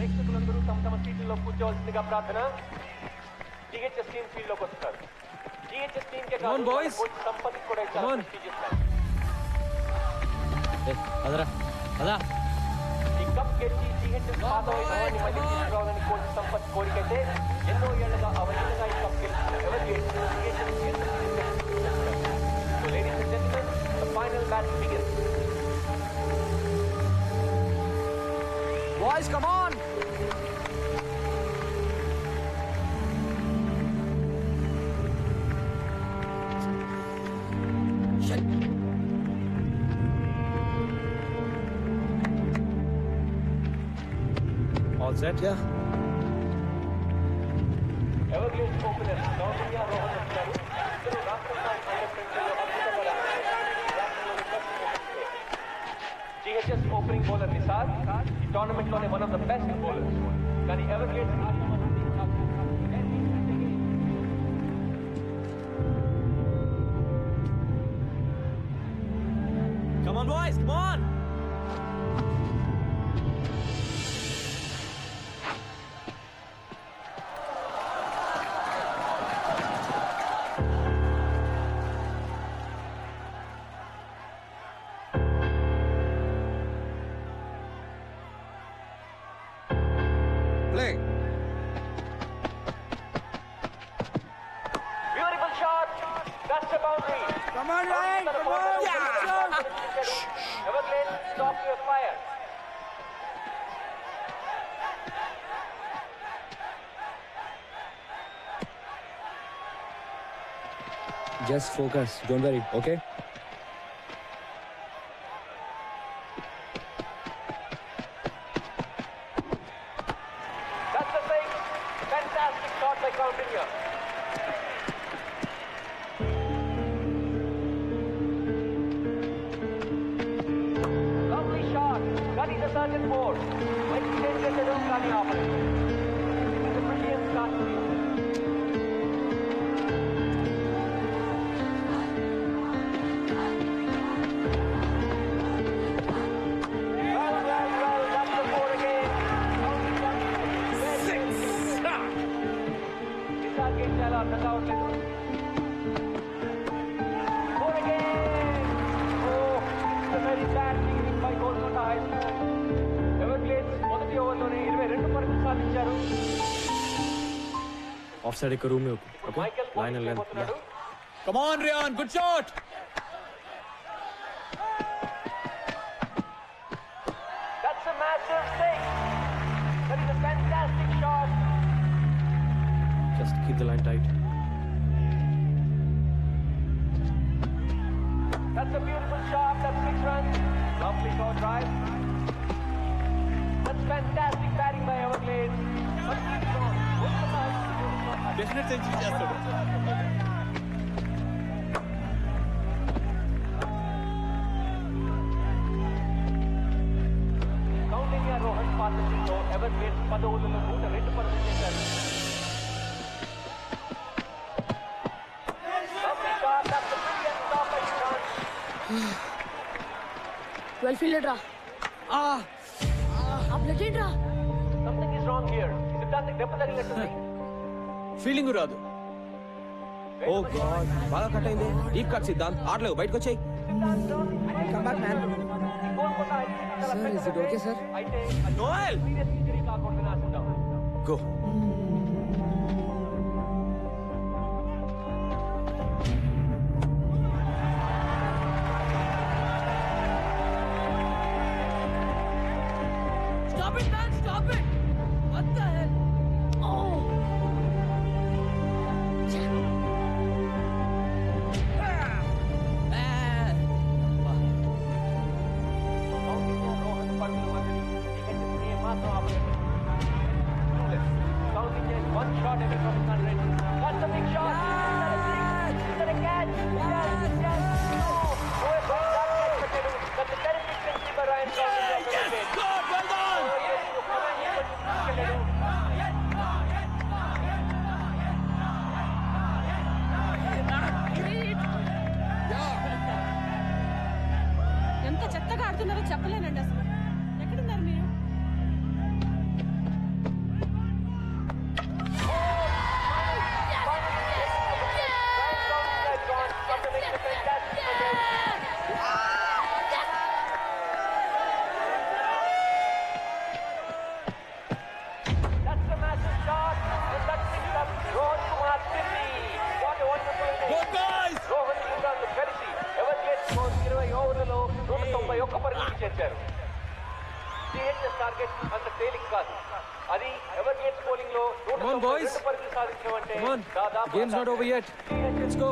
ప్రేక్షకులందరూ తమ తమ సీట్లలో కూర్చోవలసిందిగా ప్రార్థన. జిహెచ్ఎస్ టీమ్ ఫీల్డ్ లోకి వస్తారు. జిహెచ్ఎస్ టీమ్ కే కాదు కోచ్ సంపత్ కూడా చాలా ప్రెస్టీజియస్ మ్యాచ్. ఈ కప్ గెలిచి జిహెచ్ఎస్ పాత వైభవాన్ని మళ్ళీ తీసుకురావాలని కోచ్ సంపత్ కోరికైతే ఎన్నో ఏళ్లుగా అవలీలగా ఈ కప్ గెలిచిన ఎవరిగేట్స్ So ladies and gentlemen, the final match begins. Boys, come on! Shit. All set? Yeah. Everglades opener Soumya Rohan వచ్చారు. ఇద్దరు రాష్ట్ర స్థాయి అండర్-20లో అద్భుతంగా GHS opening bowler Nisar, ఈ టోర్నమెంట్ లోనే one of the best bowlers. కానీ ఎవరిగేట్స్ Come on, boys, come on! Play. Beautiful shot. That's a boundary. Come on, Ryan, come on! Everglades, stop your fire. Just focus, don't worry, okay? That's a big, fantastic shot by Kautilya. Lovely shot. That is a certain four. Let's change it to Kani opposite. It is a brilliant start to you. Well, that's the four again. Nisar game చాలా అర్థం కావట్లేదు. Four again. Oh, it's a very bad beginning by Kolkata High School. Everglades మొదటి ఓవర్లోనే 22 పరుగులు సాధించారు. Offside एक room में okay? Michael Line and length. పోతున్నాడు. Come on, Ryan, good shot! That's a massive six. That is a fantastic shot. Just keep the line tight. That's a beautiful shot. That's 6 runs. Lovely short drive. That's fantastic batting by Everglades. But keep on. Definite century చేస్తాడు. Kautilya Rohan partnership లో ఎవరిగ్రేడ్స్ 10 ఓవర్లలో 102 పరుగులు చేశారు. Lovely shot. That's a brilliant stop by Ishan. Well fielded రా. Blood ఏంట్రా? Something is wrong here. Is it that దెబ్బ తగిలినట్టుంది? Feeling రాదు. ఓ God, బాగా కట్ అయింది. డీప్ కట్ సిద్ధాంత్, ఆడలేవు, బయటకు వచ్చేయ్. Come back, man. Sir, is it okay, sir? అయితే Noel, serious injury కాకుండా ఆశిద్దాం. Go. Stop it, man! Stop it! What the hell? Oh! Kautilya Rohan పరుగుల మధ్యని టికెట్స్ని మాత్రం ఆపలేదు. Koutilya is one shot away from 100. That's a big shot. Is that a catch? Yes, yes. Oh, boy, that catch పెట్టాడు. That's a terrific century by Ryan Koutilya. Yes, good, well done. Oh, yes, తీసుకెళ్ళాడు. ఎంత చెత్తగా ఆడుతున్నారో చెప్పలేనండి అసలు. ఎక్కడున్నారు మీరు? Wicket అంత తేలిక కాదు. అది ఎవర్ గేట్స్ బౌలింగ్ లో Come on, boys. 2 పరుగులు సాధించమంటే Come on. దాదాపు The game's not over yet. Let's go.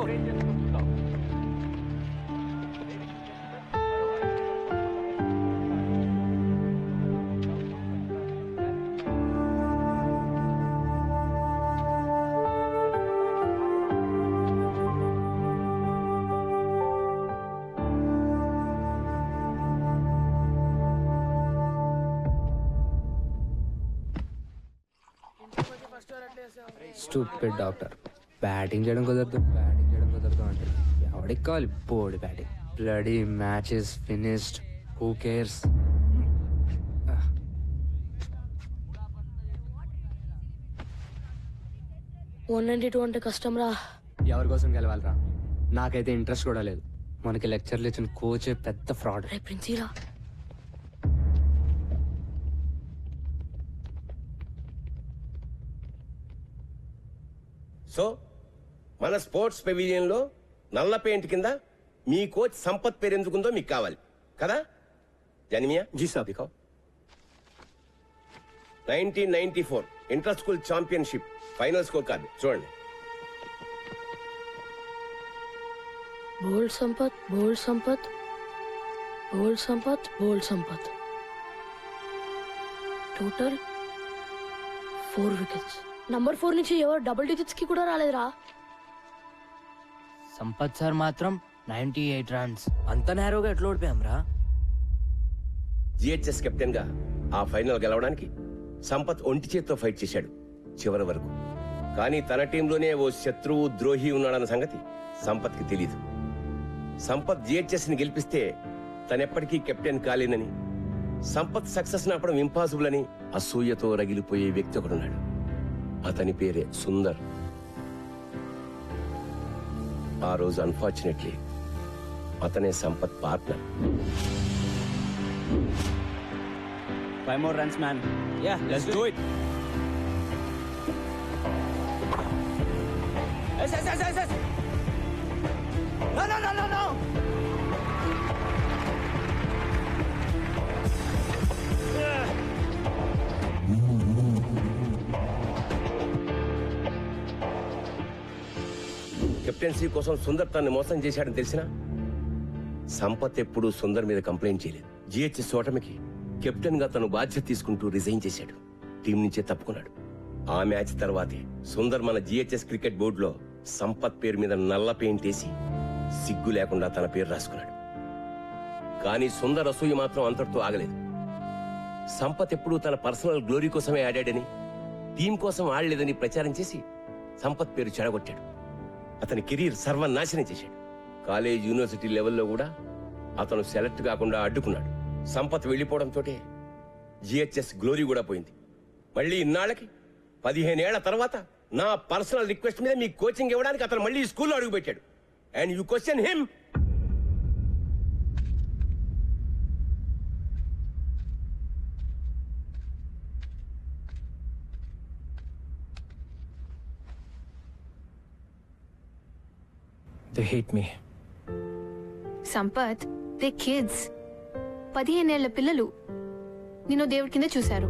Stupid doctor. Batting చేయడం కుదరదు అంటే ఎవడికి కావాలి board batting. Bloody matches finished, who cares. అంటే కష్టం రా. ఎవరి కోసం గెలవాలరా? నాకైతే ఇంట్రెస్ట్ కూడా లేదు. మనకి లెక్చర్లు ఇచ్చిన కోచే పెద్ద ఫ్రాడ్. రే ప్రిన్సీరా, సో మన స్పోర్ట్స్ పెవిలియన్ లో నల్ల పెయింట్ కింద మీ కోచ్ సంపత్ పేరు ఎందుకుందో మీకు కావాలి కదా? జనిమియా जी साहब. దిఖాओ. 1994 inter school championship final score card చూడండి. Bowled Sampath, bowled Sampath, bowled Sampath, bowled Sampath. Total 4 wickets. Number 4 నుంచి ఎవరు డబుల్ డిజిట్స్ కి కూడా రాలేదురా. సంపత్ సార్ మాత్రం 98 రన్స్. అంత నేరోగా ఎట్లా ఓడిపోయాం రా? జిహెచ్ఎస్ కెప్టెన్ గా ఆ ఫైనల్ గెలవడానికి సంపత్ ఒంటి చేత్తో ఫైట్ చేశాడు చివరి వరకు. కానీ తన టీంలోనే ఓ శత్రువు ద్రోహి ఉన్నాడన్న సంగతి సంపత్ కి తెలీదు. సంపత్ జిహెచ్ఎస్ ని గెలిపిస్తే తనెప్పటికీ కెప్టెన్ కాలేనని, సంపత్ సక్సెస్ నాపడం ఇంపాసిబుల్ అని అసూయతో రగిలిపోయే వ్యక్తి ఒకడున్నాడు. అతని పేరే సుందర్. ఆ రోజు అన్ఫార్చునేట్లీ అతనే Sampath partner. 5 more runs, man. Yeah, let's do it. Yes. No. Captaincy కోసం సుందర్ తనని మోసం చేశాడని తెలిసినా సంపత్ ఎప్పుడూ సుందర్ మీద కంప్లైంట్ చేయలేదు. జిహెచ్ఎస్ ఓటమికి కెప్టెన్ గా తను బాధ్యత తీసుకుంటూ రిజైన్ చేశాడు. టీం నుంచే తప్పుకున్నాడు. ఆ మ్యాచ్ తర్వాతే సుందర్ మన జిహెచ్ఎస్ క్రికెట్ బోర్డులో సంపత్ పేరు మీద నల్ల పెయింట్ వేసి సిగ్గు లేకుండా తన పేరు రాసుకున్నాడు. కానీ సుందర్ అసూయ మాత్రం అంతటితో ఆగలేదు. సంపత్ ఎప్పుడూ తన పర్సనల్ గ్లోరీ కోసమే ఆడాడని, టీం కోసం ఆడలేదని ప్రచారం చేసి సంపత్ పేరు చెడగొట్టాడు. అతని కెరీర్ సర్వనాశనం చేశాడు. కాలేజ్, యూనివర్సిటీ లెవెల్లో కూడా అతను సెలెక్ట్ కాకుండా అడ్డుకున్నాడు. సంపత్ వెళ్లిపోవడంతో జిహెచ్ఎస్ గ్లోరీ కూడా పోయింది. మళ్ళీ ఇన్నాళ్ళకి 15 ఏళ్ల తర్వాత నా పర్సనల్ రిక్వెస్ట్ మీద మీ కోచింగ్ ఇవ్వడానికి అతను మళ్ళీ స్కూల్లో అడుగుపెట్టాడు. And you question him. They hate me. Sampath, they kids. 15 ఏళ్ల పిల్లలు నిన్ను దేవుడి కింద చూశారు.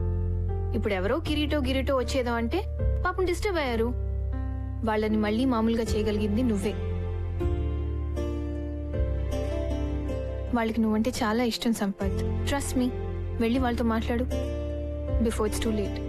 ఇప్పుడు ఎవరో కిరీటో వచ్చేదో అంటే పాపం డిస్టర్బ్ అయ్యారు. వాళ్ళని మళ్ళీ మామూలుగా చేయగలిగింది నువ్వే. వాళ్ళకి నువ్వంటే చాలా ఇష్టం సంపత్. Trust me. వెళ్ళి వాళ్ళతో మాట్లాడు before it's too late.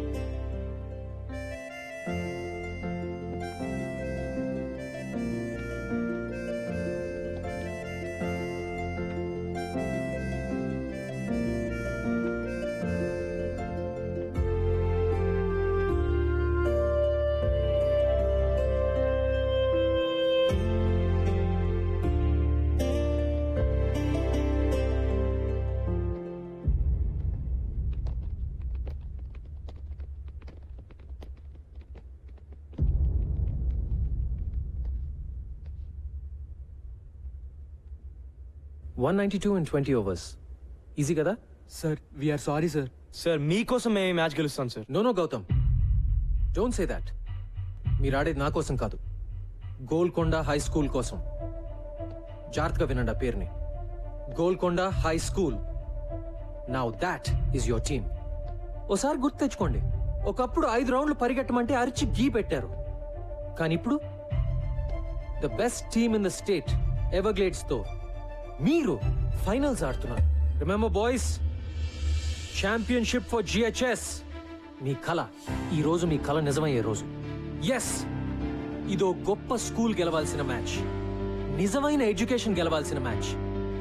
$192 in 20 overs. Easy కదా? Sir we are sorry sir. Sir మీకోసం మేము మ్యాచ్ గెలుస్తాం sir. No Gautam, don't say that. మీరు ఆడేది నా కోసం కాదు, గోల్కొండ హై స్కూల్ కోసం. జాగ్రత్తగా వినండి ఆ పేరుని, Golconda high school. Now that is your team. ఓసారి గుర్తు తెచ్చుకోండి, ఒకప్పుడు 5 రౌండ్లు పరిగెట్టమంటే అరిచి గీ పెట్టారు. కానీ ఇప్పుడు the best team in the state Everglades తో మీరు ఫైనల్స్ ఆడుతున్నారు. Remember boys, championship for GHS. మీ కళ ఈ రోజు మీ కళ నిజమయ్యే రోజు. ఎస్, ఇదో గొప్ప స్కూల్ గెలవాల్సిన మ్యాచ్, నిజమైన ఎడ్యుకేషన్ గెలవాల్సిన మ్యాచ్.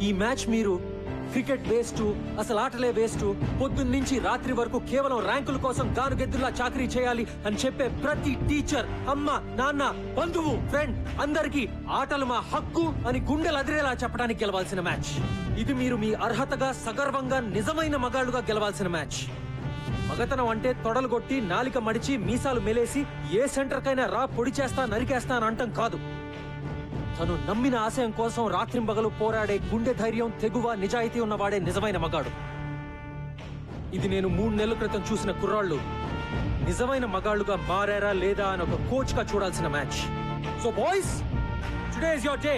ఈ మ్యాచ్ మీరు క్రికెట్ వేస్ట్, అసలు ఆటలే వేస్ట్, పొద్దున్నుంచి రాత్రి వరకు కేవలం ర్యాంకుల కోసం గానుగెద్దులా చాకరీ చేయాలి అని చెప్పే ప్రతి టీచర్, అమ్మ, నాన్న, బంధువు, ఫ్రెండ్ అందరికీ ఆటలు మా హక్కు అని గుండెలు అదిరేలా చెప్పడానికి గెలవాల్సిన మ్యాచ్. ఇది మీరు మీ అర్హతగా సగర్వంగా నిజమైన మగాళ్ళుగా గెలవాల్సిన మ్యాచ్. మగతనం అంటే తొడలు కొట్టి నాలిక మడిచి మీసాలు మెలేసి ఏ సెంటర్కైనా రా పొడి చేస్తా నరికేస్తా అని అంటం కాదు. తను నమ్మిన ఆశయం కోసం రాత్రింబగలు పోరాడే గుండె ధైర్యం, తెగువ, నిజాయితీ ఉన్నవాడే నిజమైన మగాడు. ఇది నేను 3 నెలల క్రితం చూసిన కుర్రాళ్ళు నిజమైన మగాళ్ళుగా మారారా లేదా అని ఒక కోచ్ గా చూడాల్సిన match. So boys, today is your day.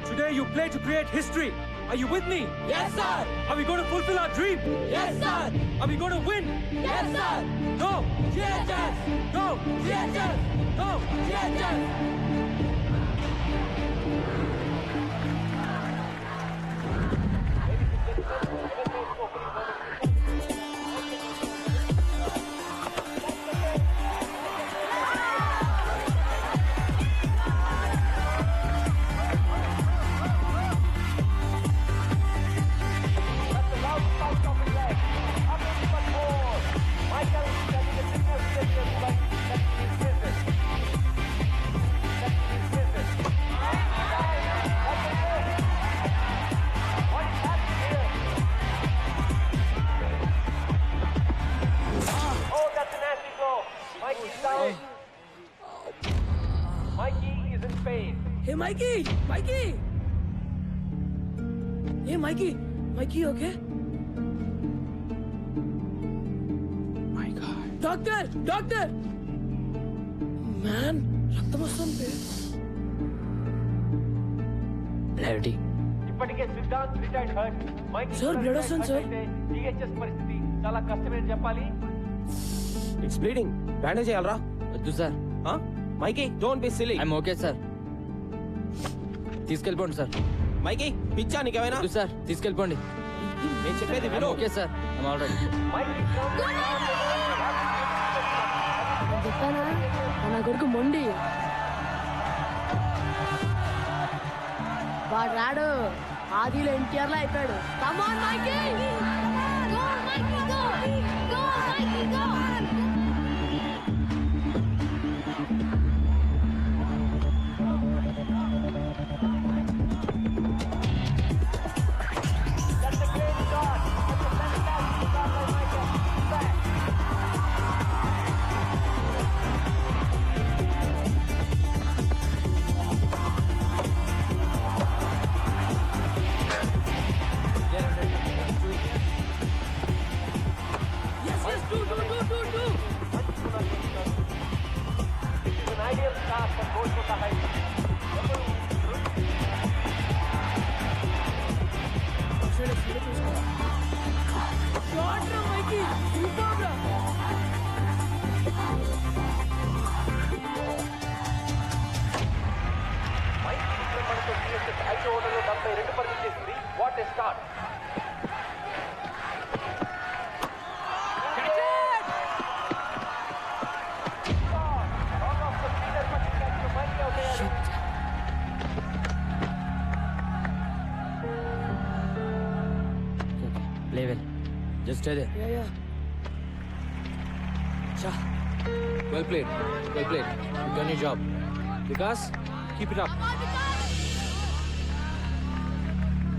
Today you play to create history. Are you with me? Yes, sir. Are we going to fulfill our dream? Yes, sir. Are we going to win? Yes, sir. Go! GHS. Go! GHS. Go! GHS. Hey, Mikey! Mikey! Hey, Mikey! Mikey, okay? My God. Doctor! Doctor! Man, రక్తం వస్తుంది. Bloody. ఇప్పటికే Siddhant retired hurt. Mikey sir blood వస్తుంది sir. THS పరిస్థితి చాలా కష్టమని చెప్పాలి. It's bleeding. Bandage చేయాలరా? వద్దు sir. Mikey, don't be silly. I'm okay sir. తీసుకెళ్ళిపోండి సార్. మైకీ, పిచ్చా నీకేమైనా? వద్దు సార్, తీసుకెళ్ళిపోండి. నేను చెప్పేది విను. Okay sir, I'm all right. చెప్పానా నా కొడుకు మొండి. వాడు రాడు, ఆదిలో ఎన్టీఆర్ లో అయిపోయాడు. Come on, Mikey! Go, Mikey, go! Go, Mikey, go! What a start! Play well. Just stay there. Yeah. Well played. Well played. You've done your job. Vikas, keep it up.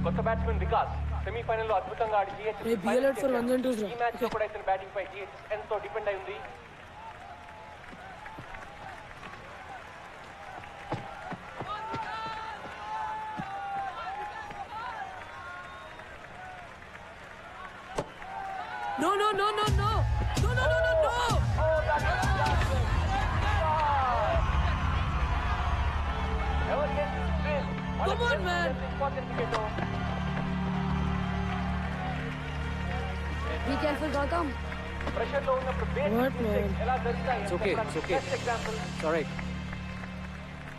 కొత్త బ్యాట్స్మెన్ వికాస్ సెమీఫైనల్ లో అద్భుతంగా ఆడి GHS Hey, be alert for 1 and 2s, ఈ match లో కూడా ఇతని batting పై GHS ఎంతో depend అయి ఉంది. No, no, no, no, no! No, no, no, no, no! Oh, that was fantastic. Ever get this thrill? Come on, man. Important wicket, oh. Be careful, Gautam. Pressure లో ఉన్నప్పుడు basic mistakes ఎలా జరుగుతాయి It's okay, it's okay. Best example It's all right.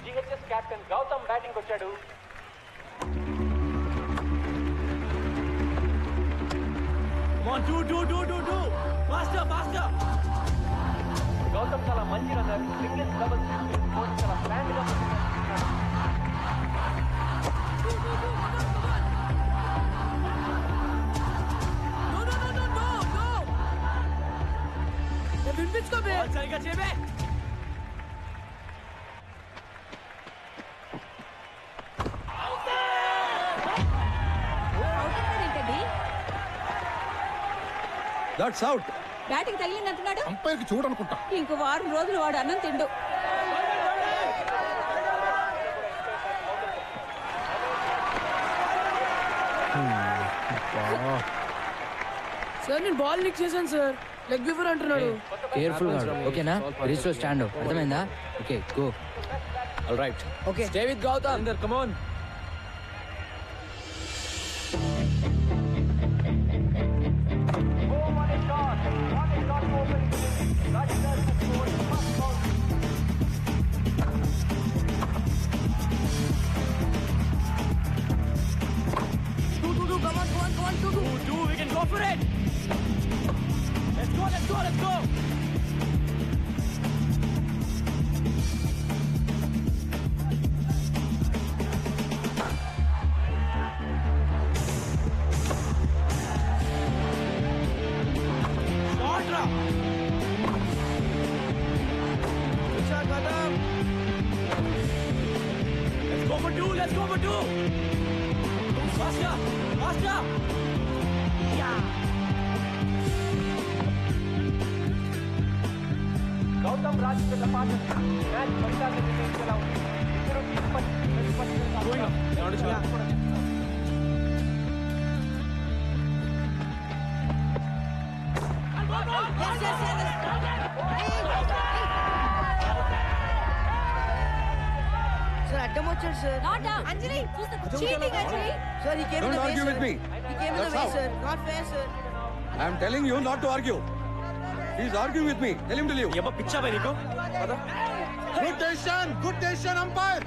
GHS captain Gautam batting వచ్చాడు. గౌతమ్ చాలా మంచి runner, singles doubles చాలా plan గా వినిపించుకోబే సరిగా చేయబే. That's out. బ్యాటింగ్ తగిలిందంటున్నాడు. అంపైర్కి చూడనుకుంటా. ఇంకో వారం రోజులు వాడు అన్నం తిండు. సార్ నేను బాల్ లిక్ చేశాను సార్. లెగ్ బిఫోర్ అంటున్నాడు. కేర్ఫుల్ గా ఓకేనా? రీచ్ స్టాండ్ అర్థమైందా? Okay go. All right. Okay stay with Gautam. Sundar, come on. We can go for it. Let's go. Let's go for two. Faster. Gautam Rajendra పాఠం మ్యాచ్ ఫలితాన్ని నిర్ణయించేలా ఉంది. ఇద్దరు సార్ అడ్డం వచ్చాడు sir. Not Anjali cheating Anjali. Sir ఈ game Don't argue with me. That's out. Sir not fair sir. I am telling you not to argue. He's arguing with me. Tell him to leave. ఏమో పిచ్చా by నీకు? Good decision, umpire.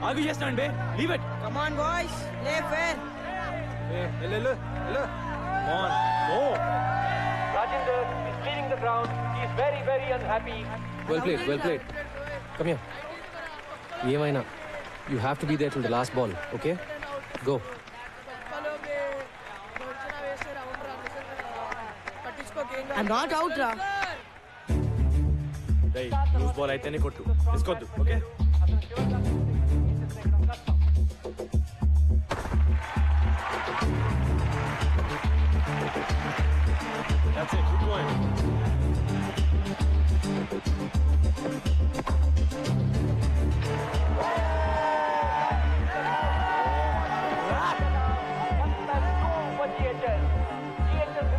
ఆగు చేస్తాను బే. Leave it. Come on boys play fair. వెళ్ళు. Come on. Go. Rajinder is leaving the ground. He is very, very unhappy. Well played. Come here. ఏమైనా you have to be there till the last ball, okay? Go. I'm not out రా. Hey, lose ball అయితేనే కొట్టు. తీసుకోద్దు, okay? That's it. Keep going.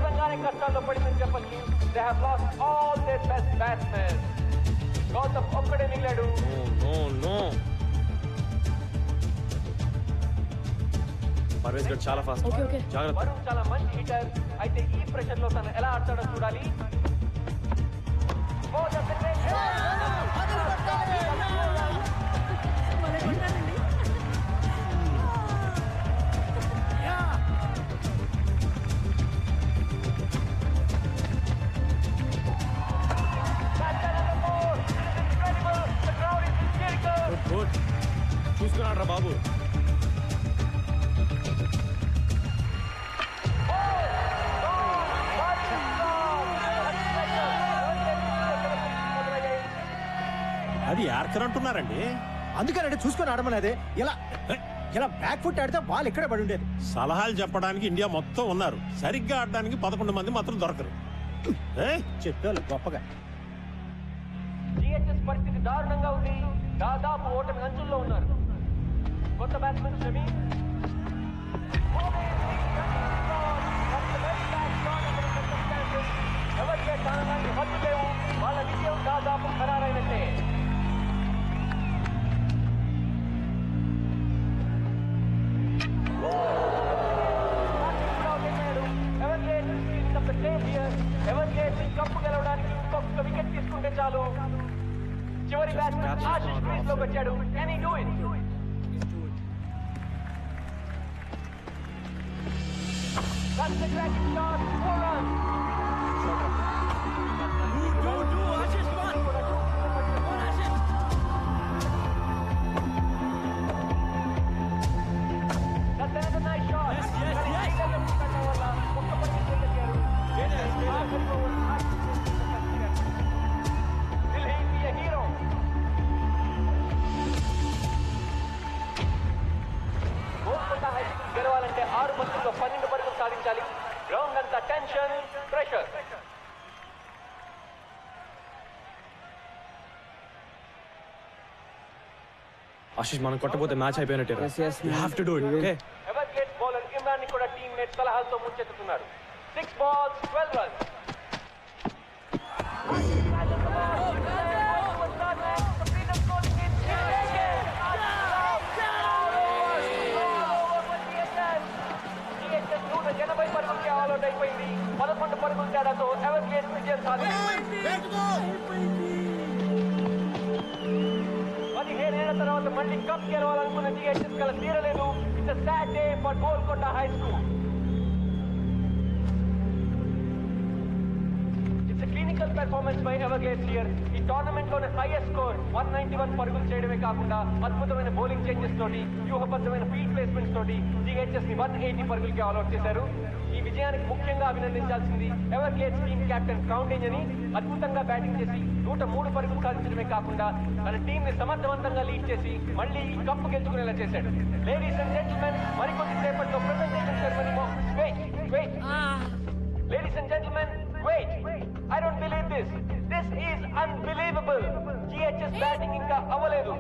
నిజంగానే కష్టాల్లో పడిందని చెప్పచ్చు. They have lost all their best batsmen. Gautam ఒక్కడే మిగిలాడు. No. Parvez గడ్ చాలా ఫాస్ట్. జాగ్రత్త. వరుణ్ చాలా మంచి హిటర్. అయితే ఈ ప్రెషర్ లో తను ఎలా ఆడతాడో చూడాలి. Oh, that's a great shot. That's another more. This is incredible. The crowd is hysterical. Good చూసుకున్నాడు రా బాబు. అది యార్కర్ అంటున్నారండి. అందుకనంటే చూసుకొని ఆడమనేదే. ఇలా బ్యాక్ ఫుట్ ఆడితే బాల్ ఇక్కడే పడి ఉండేది. సలహాలు చెప్పడానికి ఇండియా మొత్తం ఉన్నారు, సరిగ్గా ఆడడానికి 11 మంది మాత్రం దొరకరు. చెప్పాలి గొప్పగా. జిహెచ్ఎస్ పరిస్థితి దారుణంగా ఉంది. దాదాపు ఓటమి అంచుల్లో ఉన్నారు. కొత్త బ్యాట్స్మెన్ షమీ ఎవరికే స్థానాన్ని హద్దు లేవు. వాళ్ళ విజయం దాదాపు ఖరారైనట్టే. Save here. ఎవరికైతే కప్పు గెలవడానికి ఇంకొక వికెట్ తీసుకుంటే చాలు. చివరి బ్యాట్స్మెన్ ఆశిష్ క్రీజ్ లోకి వచ్చాడు. Can he do it? That's the cracking shot. 4 runs. That's another nice shot. Will he be a hero? Golconda high school గెలవాలంటే 6 బంతుల్లో 12 పరుగులు సాధించాలి. గ్రౌండ్ అంతా టెన్షన్, ప్రెషర్. ఆశిష్ మనం కొట్టపోతే మ్యాచ్ అయిపోయినట్టే have to do it okay Everglades bowler Imran ని కూడా టీమ్మేట్ సలహాలతో ముంచెత్తుతున్నారు. 6 balls, 12 runs. పరుగులకి ఆల్అౌట్ అయిపోయింది. 11 పరుగుల తేడాతో ఎవర్గ్లేడ్స్ విజయం సాధించింది. 17 ఏళ్ల తర్వాత మళ్ళీ కప్ గెలవాలనుకున్న జిహెచ్ఎస్ కల తీరలేదు. It's a sad day for Golconda high school. It's a clinical performance by Everglades here. ఈ టోర్నమెంట్ లోనే హైయెస్ట్ స్కోర్ 191 పరుగులు చేయడమే కాకుండా అద్భుతమైన బౌలింగ్ చేంజెస్ తోటి, వ్యూహబద్ధమైన ఫీల్డ్ ప్లేస్మెంట్స్ తోటి జిహెచ్ఎస్ ని 180 పరుగులకి ఆల్అౌట్ చేశారు. ఈ విజయానికి ముఖ్యంగా అభినందించాల్సింది ఎవర్గ్లేడ్స్ టీమ్ కెప్టెన్ క్రౌండేజ్ అని. అద్భుతంగా బ్యాటింగ్ చేసి 103 పరుగులు సాధించడమే కాకుండా తన టీం ని సమర్థవంతంగా లీడ్ చేసి మళ్ళీ ఈ కప్పు గెలుచుకునేలా చేశాడు. లేడీస్ అండ్ జెంటిల్మెన్, మరికొద్ది సేపట్లో presentation ceremony. Wait ladies and gentlemen, wait. I don't believe this. This is unbelievable. GHS batting ఇంకా అవ్వలేదు.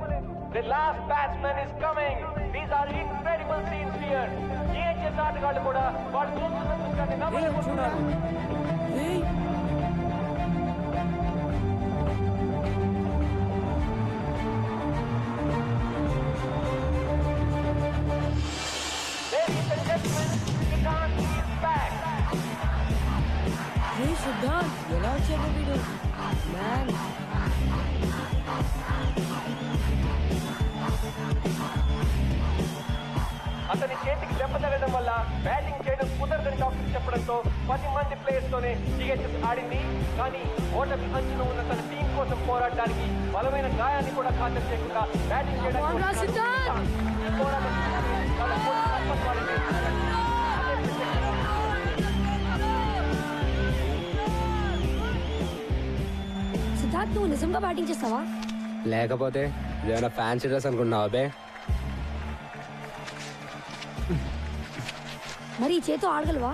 The last batsman is coming. These are incredible scenes here. GHS ఆటగాళ్ళు కూడా వాళ్ళు చూస్తున్న దృశ్యాన్ని నమ్మలేకపోతున్నారు. Ladies and gentlemen, Siddharth is back. Siddharth ఎలా వచ్చాడు వీడు? మ్యాన్ అతని చేతికి దెబ్బ తగలడం వల్ల బ్యాటింగ్ చేయడం కుదరదని డాక్టర్ చెప్పడంతో 10 మంది ప్లేయర్స్ తోనే జిహెచ్ఎస్ ఆడింది. కానీ ఓటమి అంచున ఉన్న తన టీం కోసం పోరాడడానికి బలమైన గాయాన్ని కూడా ఖాతరు చేయకుండా బ్యాటింగ్ చేయడానికి సిద్ధార్థ్, నువ్వు నిజంగా బ్యాటింగ్ చేస్తావా? లేకపోతే ఏమైనా ఫ్యాన్సీ డ్రెస్ అనుకుంటున్నావా బే? మరి ఈ చేతో ఆడగలవా?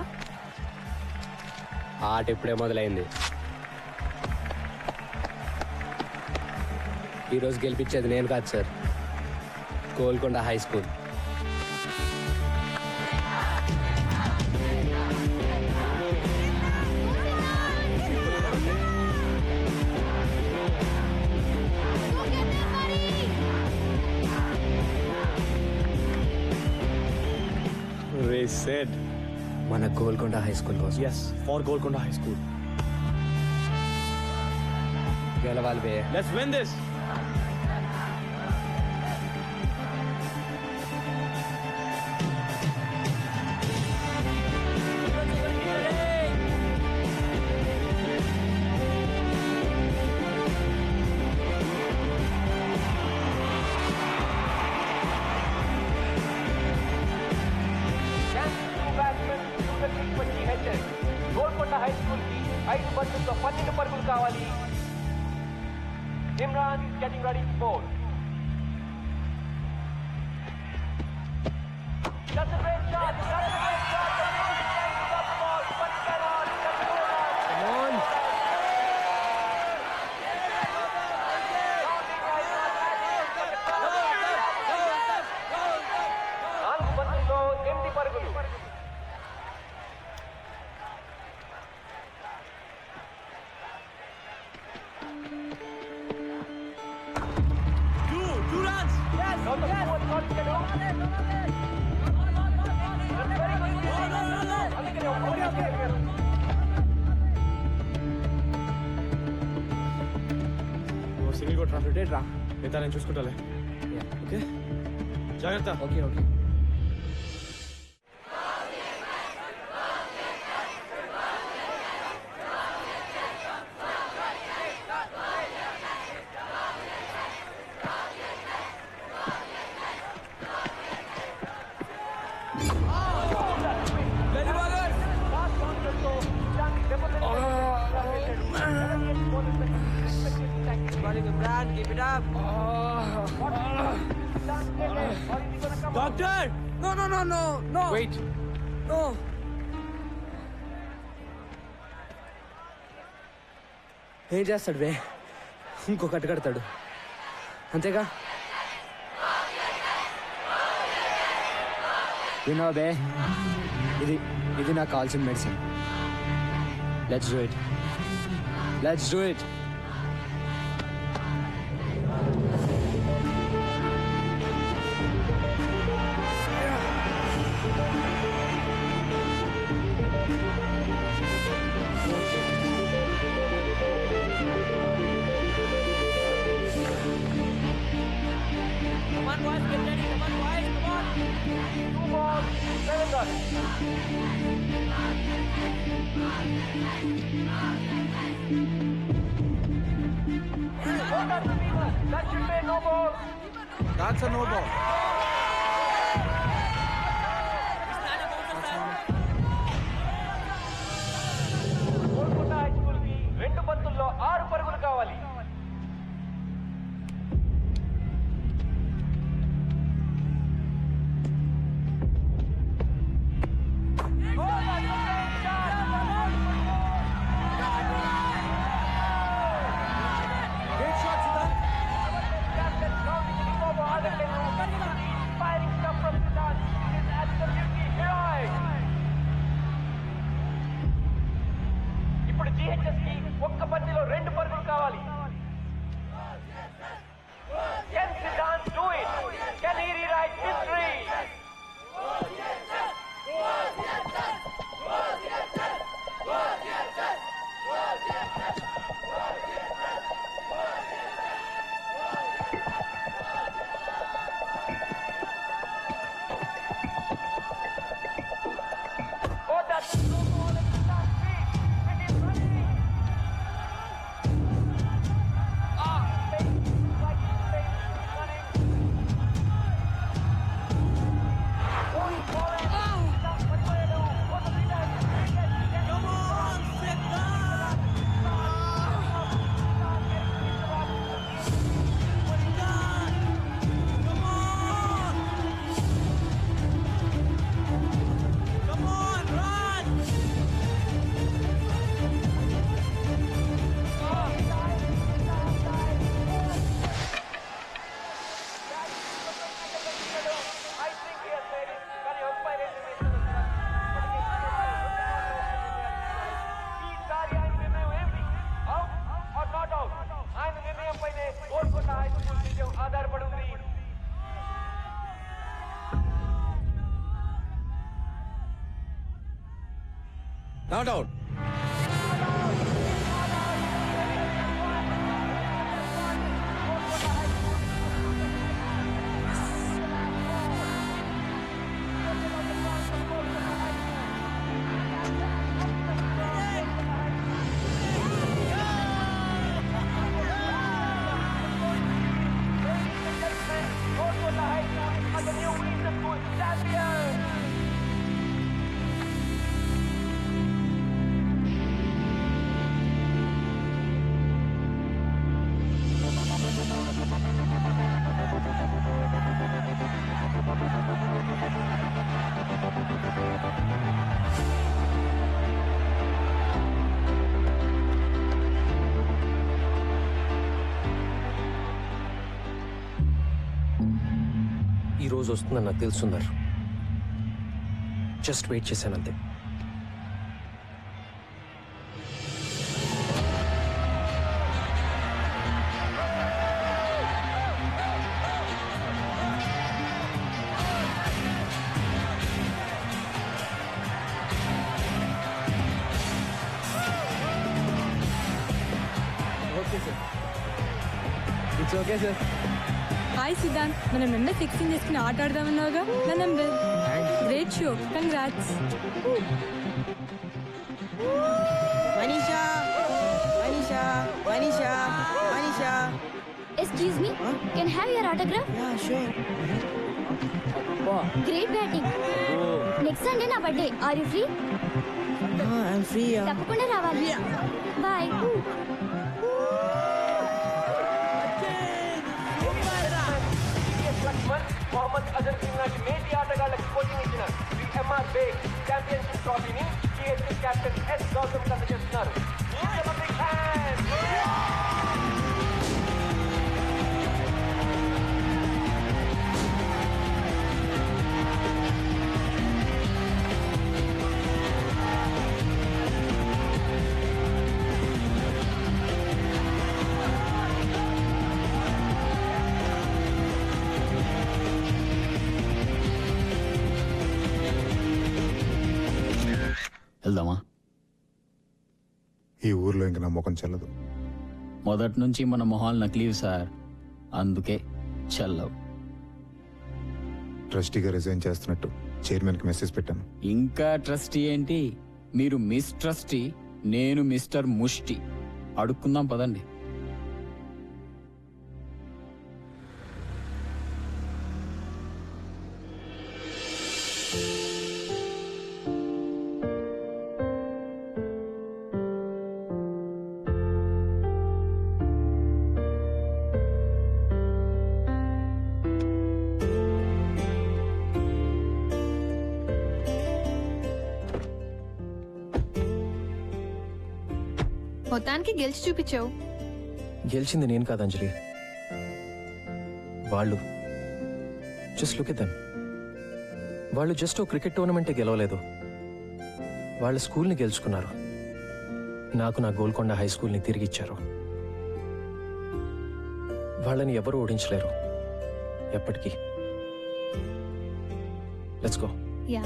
ఆట ఇప్పుడే మొదలైంది. ఈరోజు గెలిపించేది నేను కాదు sir, Golconda high school. said మన గోల్కొండ హై స్కూల్ కోసం. yes for Golconda High School. గెలవాలి బే. Let's win this. Golconda high school కి 5 బంతుల్లో 12 పరుగులు కావాలి. Imran getting ready to bowl. That's a great shot. That's a great shot. The ball, but cannot. Come on. నాలుగు బంతుల్లో 8 పరుగులు. కొట్టరా రొటేట్ రా. మిగతా నేను చూసుకుంటాలే ఓకే జాగ్రత్త okay okay. Doctor No, no, no, no, no. Wait No. ఏం చేస్తాడు బే? ఇంకో కట్టు కడతాడు అంతేగా. వినో బే, ఇది నాకు కావాల్సిన medicine. Let's do it, let's do it. Come on, boys, get ready. Come on, boys, come on. 2 balls, 7 runs. That should be no ball. That's no ball. Golconda high school కి 2 బంతుల్లో 6 పరుగులు కావాలి. Inspiring stuff from Sudan. It is absolutely heroic. ఇప్పుడు GHS కి ఒక్క బంతిలో 2 పరుగులు కావాలి. Can Sudan do it? Can he rewrite history? Oh, that's a slow ball at Sudan's feet. It is running. I think he has made it. కానీ umpire ఏం నిర్ణయిస్తాడో ఈసారి ఆయన నిర్ణయం ఏమిటి? Out or not out? ఆయన నిర్ణయంపైనే గోల్కొండ హై స్కూల్ విజయం ఆధారపడి ఉంది. Not out. Golconda high school are the new Eastern School champions. ఈ రోజు వస్తుందని నాకు తెలుసున్నారు. జస్ట్ వెయిట్ చేశానంతే. Okay sir. It's okay sir. Hi Siddhant, మనం నిన్న ఫిక్సింగ్ చేసుకుని ఆట ఆడదామన్నావుగా నా number. Great show, congrats. Manisha Manisha Manisha Manisha. Excuse me, can I have your autograph? Yeah, sure. Great batting. Next Sunday నా birthday. Are you free? I'm free. తప్పకుండా రావాలి. Bye. లక్ష్మణ్ మొహమ్మద్ అజర్ సింగ్ లాంటి మేటి ఆటగాళ్లకు కోచింగ్ ఇచ్చిన ఎంఆర్ బేగ్ ఛాంపియన్షిప్ ట్రోఫీని టీఎస్ఎస్ కెప్టెన్ ఎస్ గౌతమ్ అందజేస్తున్నారు. వెళ్దామా? ఈ ఊర్లో ఇంక నా ముఖం చెల్లదు. మొదటి నుంచి మన మొహాలు నకిలీవి సార్, అందుకే చల్లవు. ట్రస్టీగా రిజైన్ చేస్తున్నట్టు చైర్మన్కి మెసేజ్ పెట్టాను. ఇంకా ట్రస్టీ ఏంటి? మీరు మిస్ ట్రస్టీ, నేను మిస్టర్ ముష్టి. అడుక్కుందాం పదండి. మొత్తానికి గెలిచి చూపించావు. గెలిచింది నేను కాదు అంజలి, వాళ్ళు. Just look at them. వాళ్ళు జస్ట్ ఓ క్రికెట్ టోర్నమెంటే గెలవలేదు, వాళ్ళ స్కూల్ని గెలుచుకున్నారు. నాకు నా గోల్కొండ హై స్కూల్ని తిరిగిచ్చారు. వాళ్ళని ఎవరు ఓడించలేరు ఎప్పటికీ. Let's go. యా.